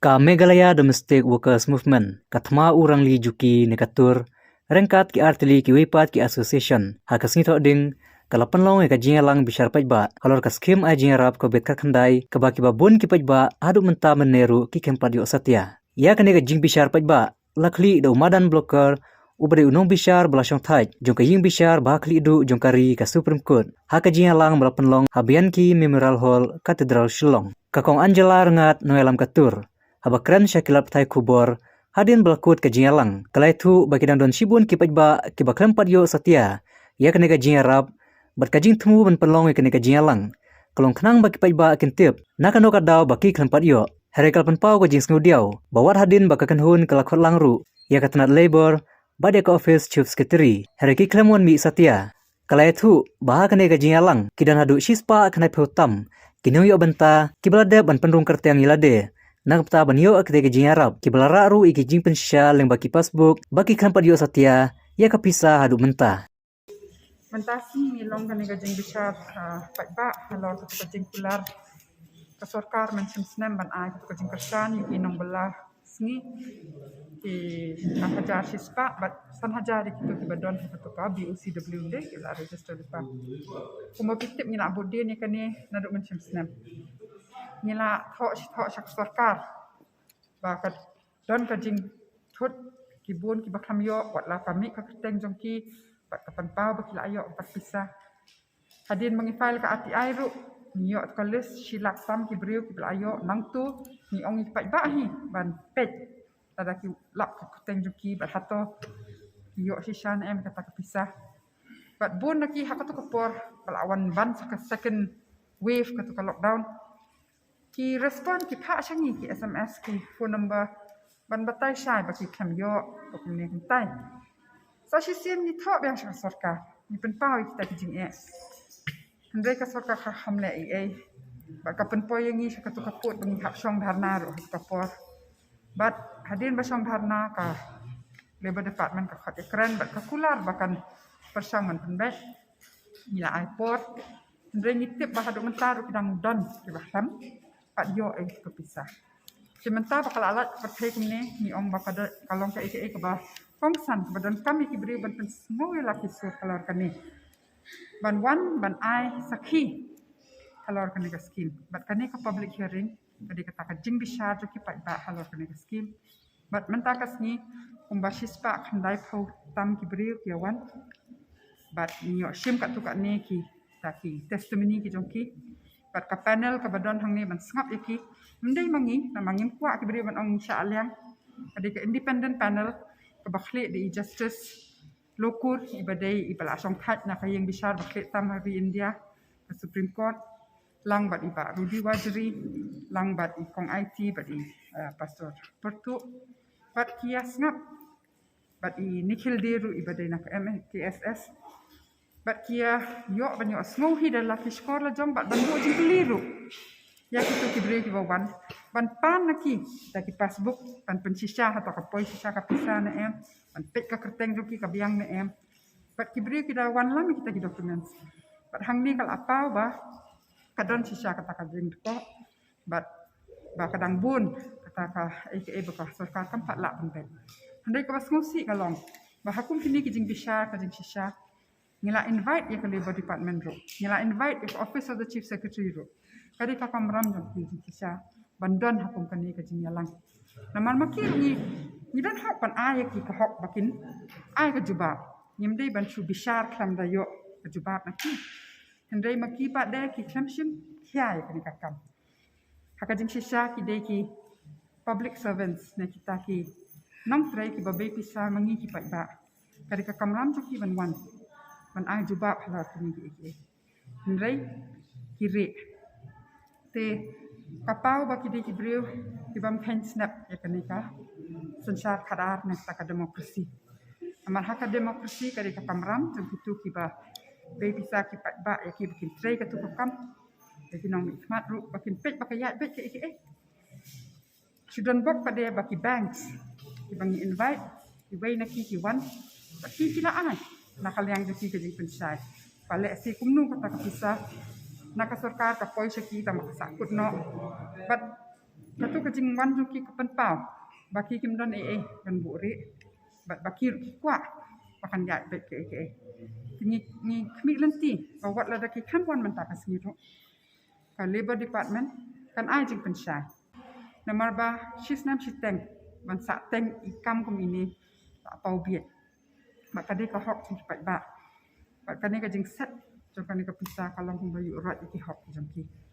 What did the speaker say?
Ka Meghalaya Domestic Workers Movement, kathma urang li juki nekatur, rengkat ki artili ki wipat ki association, hakas ngito ding, kalapan long ka jinga lang bishar pajba, kalor ka skim ay jinga rap ko bet kakandai, kaba ki babun ki pajba, adu menta meneru ki kempat yo satya. Ya kane ka jing bishar pajba, lakli da umadan blocker, ubade unong bishar belasong thaj, jong ka ying bishar bahakli du jong kari ka Supreme Court, haka jinga lang balapan long, habian ki Memorial Hall, Katedral Shillong. Kakong Angela rengat noelam katur, habakran syakilap thai kubor, hadin belakut ke jingalang. Kalai tu bagi dan don sibun ki pajba ki baklam padyo satya. Ya kene ka jingarap, bat ka jing temu ban penlong kene ka jingalang. Kalong kenang bagi pajba akin tip, nakano ka daw baki klam padyo. Hari kalpan pau ka jing snudiaw, bawat hadin bakakan hun kalakot langru. Ya katanat labor, badya ka office chief secretary. Hari ki klamon mi satya. Kalai tu bah kene ka jingalang, kidan hadu shispa kanai peutam. Kinuyo benta, kibalade ban penrung kertiang ilade. Nagpta banyo akte ke jingarap, kibalara ru iki jing pensya leng baki passbook, baki kampat yo satya, ya kapisa hadu menta. Mentasi milong kan jing besar pajba halor ke jing kular ke sorkar mention snem ban ai ke jing kersan yu inong belah sngi di hajar sispa bat san hajar itu ki badon ke ka BOCWD ila register lupa. Kuma pitip ngila bodi ni kani naduk mention snem. Ngila thok syak sorkar bakat don ka jing thut kibun ki bakam yo wat la pamik ka keteng jongki bat kapan pau bakila ayo bat pisah hadin mengifile ka ATI ru niyo ka list silak sam ki briu ki ayo nang tu ni ong ipat bahi ban pet tada ki lap ka keteng jongki bat hato yo sishan em kata ka pisah bat bun naki hakatu kapor pelawan ban ka second wave ka ka lockdown ki respond ki pha changi ki SMS ki phone number ban batai shai baki kam yo baki ne tai sa shi sim ni thok yang sa sarkar ni pen pau kita ki jing e handai ka sarkar kha hamle ai ba ka pen poy ngi sa ka tu ka put bang hap song dharna ro ka por bat hadin ba song dharna ka labor department ka khat ekran bat ka kular bakan persang man pen bet nila ai port handai ni tip ba hadu mentar kidang don ki ba ham pat yo kepisah. Sementara bakal alat pertek ni ong bakal kalong ke ike ke bah kongsan badan kami ki beri ban semua laki sur kalor kani. Ban wan ban ai sakhi kalor kani ke skim. Bat kani ke public hearing tadi kata ka jing bishar jo ki pat ba kalor kani ke skim. Bat menta kasni umbasis pa khandai phau tam ki beri ki wan. Bat niyo sim kat tu kat ni ki taki testimoni ki jongki. Bat ka panel ka badon hang ni ban sngap iki mendai mangi na mangin kwa ki beri ban ong insya aliang adi ka independent panel ka bakhli di justice lokur ibadai ibala song khat na kayeng bishar bakhli tam hari India ka Supreme Court lang bat iba Rudy Wajri lang bat i kong IT bat i pastor pertu bat kia sngap bat i nikhil deru ibadai na ka MKSS bat kia yo banyo sngohi dan laki skor la jong bat banyo jing keliru ya kita ki beri ki bawan ban pan naki kita ki passbook ban pensisha atau ka poi sisa ka pisa na em ban pet ka kerteng joki ka biang na em bat ki beri ki da wan lam kita ki documents bat hang ni kal apa ba kadon sisa kata ka jing ko bat ba kadang bun kata ka aka ba sarkar kan pat la ban bet handai ka bas ngosi kalong ba hakum kini ki jing bisha ka jing sisa ngila invite ya ke labor department ro ngila invite ya ke office of the chief secretary ro kadi ka kamram jong ki kisha bandon hakum kani ka jingalang naman makir ni dan hak pan ay ki ka hok bakin ay ka jubab nyimdei ban chu bishar klam da yo ka jubab na ki hendai maki pa de ki chamshim khia ya kani ka kam haka jing shisha ki de ki public servants na kita ki nong trai ki babai pisa mangi ki pa ba kadi ka kamram jong ki ban wan ban ai jubab halar kini ki nrai kiri te kapau baki di kibriu ki bam pen snap ya kanika sensar kadar na ta demokrasi amar haka demokrasi kadi ka pamram jeng itu ki ba be bisa ki pat ba ya ki bikin trai ka tu kam ya ki nong nikmat ru bakin pet bakaya bet ki sudan bok pada baki banks ki bang invite ki wei na ki wan baki kila ai nakal yang jadi ke pensai pale si kumnu kata kapisa naka sarkar ka poi saki ta makasakut no but Katu kajing wan juki kepenpau. Baki kim don kan buri. Baki kuat. Bahkan ya baik ke. Ni kami lenti. Bawat lada ki kan wan mentah kasih tu. Ka Labor Department kan ai jing pensyai. Nomor ba shis nam shiteng. Ban sa teng ikam kum ini tak pau biet. Bak kade ka hok jing cepat ba. Bak kade ka jing set. Jom kade ka pisah kalau kum bayu rat iki hok jom ki.